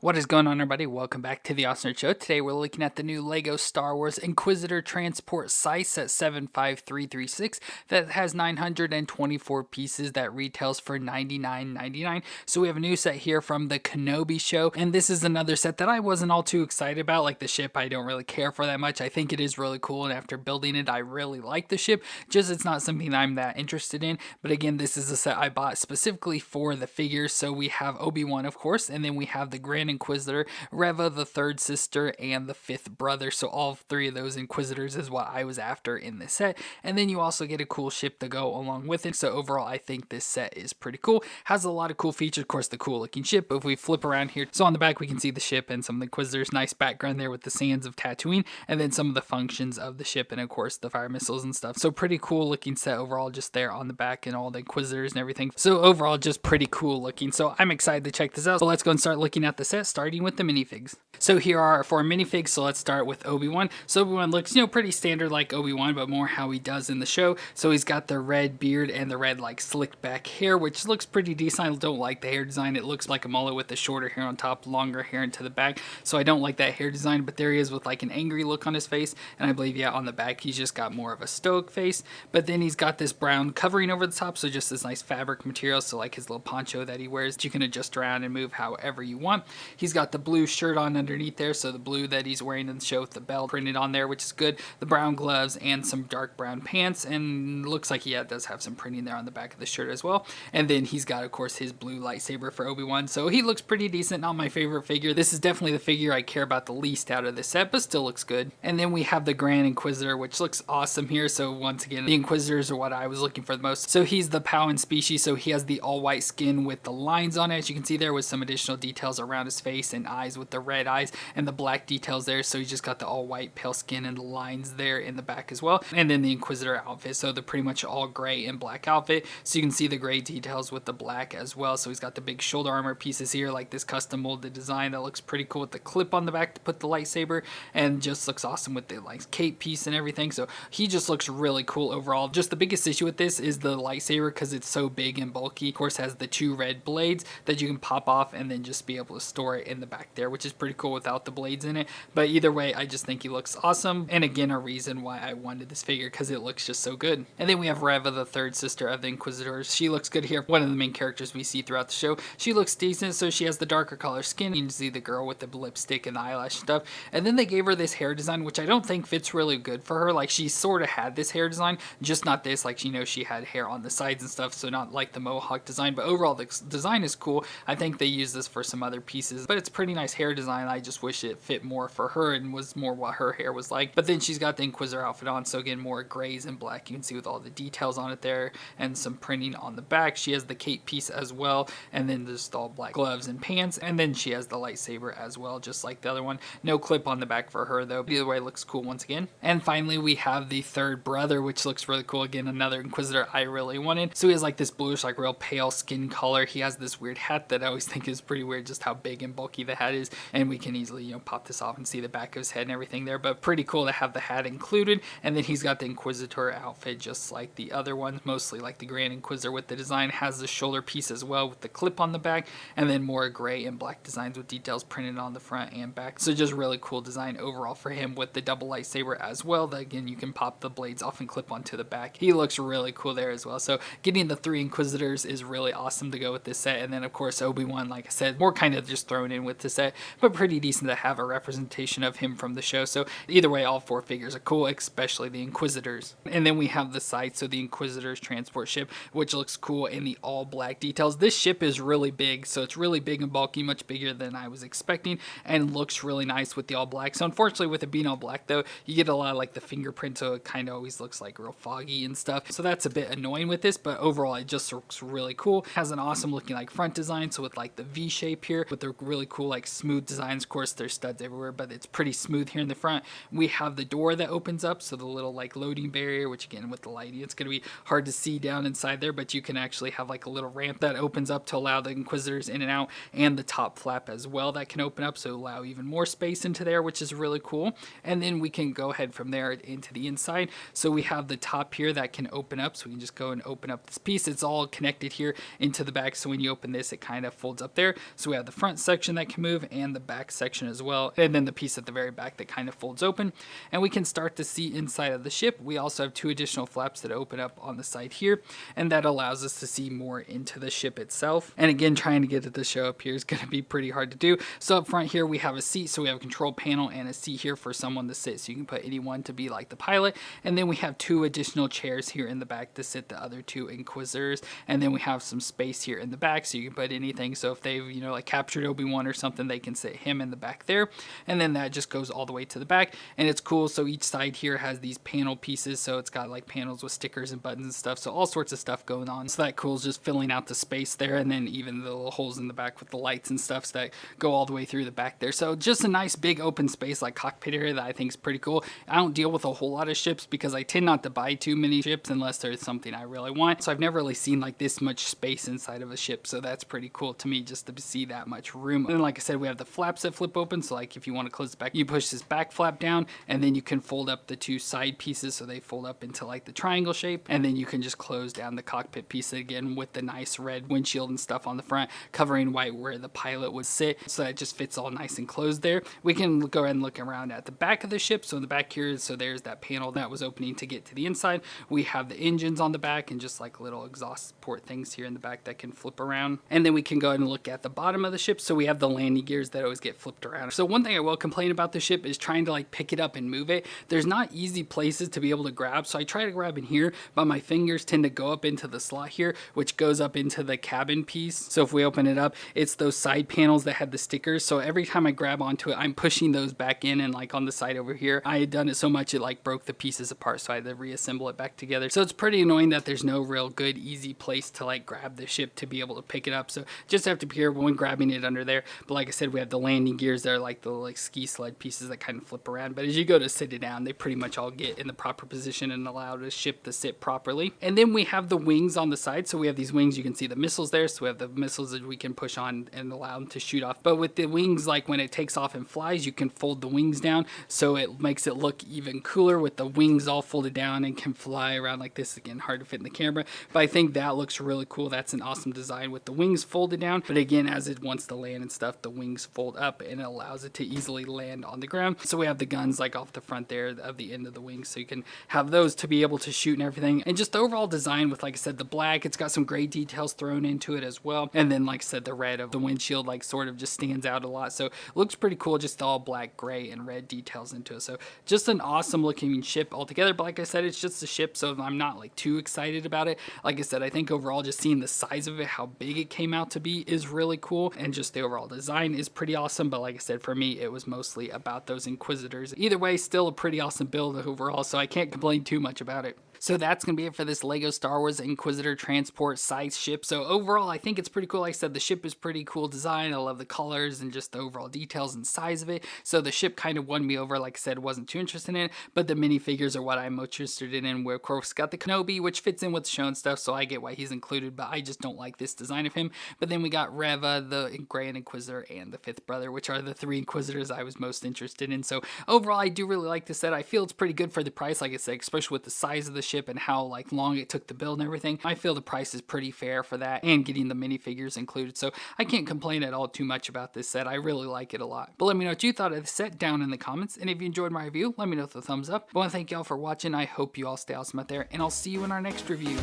What is going on, everybody? Welcome back to the Awesome Nerd Show. Today we're looking at the new LEGO Star Wars Inquisitor Transport Size at 75336 that has 924 pieces that retails for $99.99. So we have a new set here from the Kenobi show, and this is another set that I wasn't all too excited about. Like the ship, I don't really care for that much. I think it is really cool, and after building it, I really like the ship. Just it's not something I'm that interested in. But again, this is a set I bought specifically for the figures. So we have Obi-Wan, of course, and then we have the Grand Inquisitor, Reva, the third sister, and the fifth brother. So all three of those Inquisitors is what I was after in this set. And then you also get a cool ship to go along with it. So overall, I think this set is pretty cool. Has a lot of cool features. Of course, the cool looking ship. But if we flip around here, so on the back, we can see the ship and some of the Inquisitors. Nice background there with the sands of Tatooine, and then some of the functions of the ship, and of course, the fire missiles and stuff. So pretty cool looking set overall, just there on the back and all the Inquisitors and everything. So overall, just pretty cool looking. So I'm excited to check this out. So let's go and start looking at the set, starting with the minifigs. So here are our 4 minifigs. So let's start with Obi-Wan. So Obi-Wan looks, pretty standard like Obi-Wan, but more how he does in the show. So he's got the red beard and the red slicked back hair, which looks pretty decent. I don't like the hair design. It looks like a mullet with the shorter hair on top, longer hair into the back. So I don't like that hair design, but there he is with an angry look on his face. And I believe, on the back, he's just got more of a stoic face. But then he's got this brown covering over the top. So just this nice fabric material. So his little poncho that he wears, you can adjust around and move however you want. He's got the blue shirt on underneath there, so the blue that he's wearing in the show with the belt printed on there, which is good. The brown gloves and some dark brown pants, and looks like he does have some printing there on the back of the shirt as well. And then he's got, of course, his blue lightsaber for Obi-Wan, so he looks pretty decent. Not my favorite figure. This is definitely the figure I care about the least out of this set, but still looks good. And then we have the Grand Inquisitor, which looks awesome here. So once again, the Inquisitors are what I was looking for the most. So he's the Pau'an species, so he has the all-white skin with the lines on it, as you can see there, with some additional details around his face and eyes with the red eyes and the black details there. So he's just got the all-white pale skin and the lines there in the back as well. And then the Inquisitor outfit, so they're pretty much all gray and black outfit. So you can see the gray details with the black as well. So he's got the big shoulder armor pieces here, like this custom molded design that looks pretty cool with the clip on the back to put the lightsaber, and just looks awesome with the cape piece and everything. So he just looks really cool overall. Just the biggest issue with this is the lightsaber, because it's so big and bulky. Of course, has the 2 red blades that you can pop off and then just be able to store it in the back there, which is pretty cool without the blades in it. But either way, I just think he looks awesome, and again, a reason why I wanted this figure, because it looks just so good. And then we have Reva, the third sister of the Inquisitors. She looks good here. One of the main characters we see throughout the show. She looks decent, so she has the darker color skin. You can see the girl with the lipstick and the eyelash stuff. And then they gave her this hair design, which I don't think fits really good for her. She sort of had this hair design, just not this. She had hair on the sides and stuff, so not like the mohawk design. But overall, the design is cool. I think they used this for some other pieces, but it's pretty nice hair design. I just wish it fit more for her and was more what her hair was like. But then she's got the Inquisitor outfit on, so again, more grays and black. You can see with all the details on it there and some printing on the back. She has the cape piece as well, and then just all black gloves and pants, and then she has the lightsaber as well, just like the other one. No clip on the back for her though. Either way, it looks cool once again. And finally, we have the third brother, which looks really cool. Again, another Inquisitor I really wanted. So he has this bluish, real pale skin color. He has this weird hat that I always think is pretty weird, just how big and bulky the hat is. And we can easily, pop this off and see the back of his head and everything there. But pretty cool to have the hat included. And then he's got the Inquisitor outfit just like the other ones, mostly like the Grand Inquisitor with the design. Has the shoulder piece as well with the clip on the back, and then more gray and black designs with details printed on the front and back. So just really cool design overall for him with the double lightsaber as well. That again, you can pop the blades off and clip onto the back. He looks really cool there as well. So getting the 3 Inquisitors is really awesome to go with this set. And then of course Obi-Wan, like I said, more kind of just thrown in with the set, but pretty decent to have a representation of him from the show. So either way, all 4 figures are cool, especially the Inquisitors. And then we have the sight, so the Inquisitors transport ship, which looks cool in the all black details. This ship is really big, so it's really big and bulky, much bigger than I was expecting, and looks really nice with the all black. So unfortunately, with it being all black though, you get a lot of the fingerprint, so it kind of always looks real foggy and stuff. So that's a bit annoying with this, but overall it just looks really cool. Has an awesome looking front design, so with the V shape here, with the really cool smooth designs. Of course, there's studs everywhere, but it's pretty smooth here in the front. We have the door that opens up, so the little loading barrier, which again with the lighting, it's going to be hard to see down inside there, but you can actually have a little ramp that opens up to allow the Inquisitors in and out, and the top flap as well that can open up, so allow even more space into there, which is really cool. And then we can go ahead from there into the inside. So we have the top here that can open up, so we can just go and open up this piece. It's all connected here into the back, so when you open this, it kind of folds up there. So we have the front section that can move and the back section as well, and then the piece at the very back that kind of folds open, and we can start to see inside of the ship. We also have 2 additional flaps that open up on the side here, and that allows us to see more into the ship itself. And again, trying to get it to show up here is going to be pretty hard to do. So up front here we have a seat, so we have a control panel and a seat here for someone to sit, so you can put anyone to be like the pilot. And then we have 2 additional chairs here in the back to sit the other 2 Inquisitors, and then we have some space here in the back so you can put anything. So if they've, you know, like captured Obi-Wan or something, they can sit him in the back there, and then that just goes all the way to the back. And it's cool, so each side here has these panel pieces, so it's got like panels with stickers and buttons and stuff, so all sorts of stuff going on. So that cool is just filling out the space there, and then even the little holes in the back with the lights and stuff so that go all the way through the back there. So just a nice big open space like cockpit area that I think is pretty cool. I don't deal with a whole lot of ships because I tend not to buy too many ships unless there's something I really want, so I've never really seen like this much space inside of a ship, so that's pretty cool to me just to see that much room. And then like I said, we have the flaps that flip open, so like if you want to close the back, you push this back flap down, and then you can fold up the 2 side pieces so they fold up into like the triangle shape, and then you can just close down the cockpit piece again with the nice red windshield and stuff on the front, covering white where the pilot would sit, so that it just fits all nice and closed there. We can go ahead and look around at the back of the ship. So in the back here, so there's that panel that was opening to get to the inside. We have the engines on the back and just like little exhaust port things here in the back that can flip around. And then we can go ahead and look at the bottom of the ship. So we have the landing gears that always get flipped around. So one thing I will complain about the ship is trying to like pick it up and move it. There's not easy places to be able to grab, so I try to grab in here, but my fingers tend to go up into the slot here, which goes up into the cabin piece. So if we open it up, it's those side panels that had the stickers, so every time I grab onto it, I'm pushing those back in, and like on the side over here, I had done it so much it like broke the pieces apart, so I had to reassemble it back together. So it's pretty annoying that there's no real good easy place to like grab the ship to be able to pick it up, so just have to be careful when grabbing it under there. But like I said, we have the landing gears that are like the like ski sled pieces that kind of flip around, but as you go to sit it down, they pretty much all get in the proper position and allow the ship to sit properly. And then we have the wings on the side, so we have these wings, you can see the missiles there, so we have the missiles that we can push on and allow them to shoot off. But with the wings, like when it takes off and flies, you can fold the wings down, so it makes it look even cooler with the wings all folded down and can fly around like this. Again, hard to fit in the camera, but I think that looks really cool. That's an awesome design with the wings folded down, but again, as it wants to land and stuff, the wings fold up and it allows it to easily land on the ground. So we have the guns like off the front there of the end of the wings, so you can have those to be able to shoot and everything. And just the overall design with, like I said, the black, it's got some gray details thrown into it as well, and then like I said, the red of the windshield like sort of just stands out a lot, so it looks pretty cool, just all black, gray, and red details into it. So just an awesome looking ship altogether. But like I said, it's just a ship, so I'm not like too excited about it. Like I said, I think overall just seeing the size of it, how big it came out to be, is really cool, and just the overall design is pretty awesome. But like I said, for me, it was mostly about those Inquisitors. Either way, still a pretty awesome build overall, so I can't complain too much about it. So that's going to be it for this LEGO Star Wars Inquisitor Transport size ship. So overall, I think it's pretty cool. Like I said, the ship is pretty cool design. I love the colors and just the overall details and size of it. So the ship kind of won me over. Like I said, wasn't too interested in it, but the minifigures are what I'm most interested in. Where of course got the Kenobi, which fits in with the show and stuff, so I get why he's included, but I just don't like this design of him. But then we got Reva, the Grand Inquisitor, and the Fifth Brother, which are the 3 Inquisitors I was most interested in. So overall, I do really like this set. I feel it's pretty good for the price, like I said, especially with the size of the ship and how like long it took to build and everything. I feel the price is pretty fair for that, and getting the minifigures included, so I can't complain at all too much about this set. I really like it a lot. But let me know what you thought of the set down in the comments, and if you enjoyed my review, let me know with a thumbs up. I want to thank y'all for watching. I hope you all stay awesome out there, and I'll see you in our next review.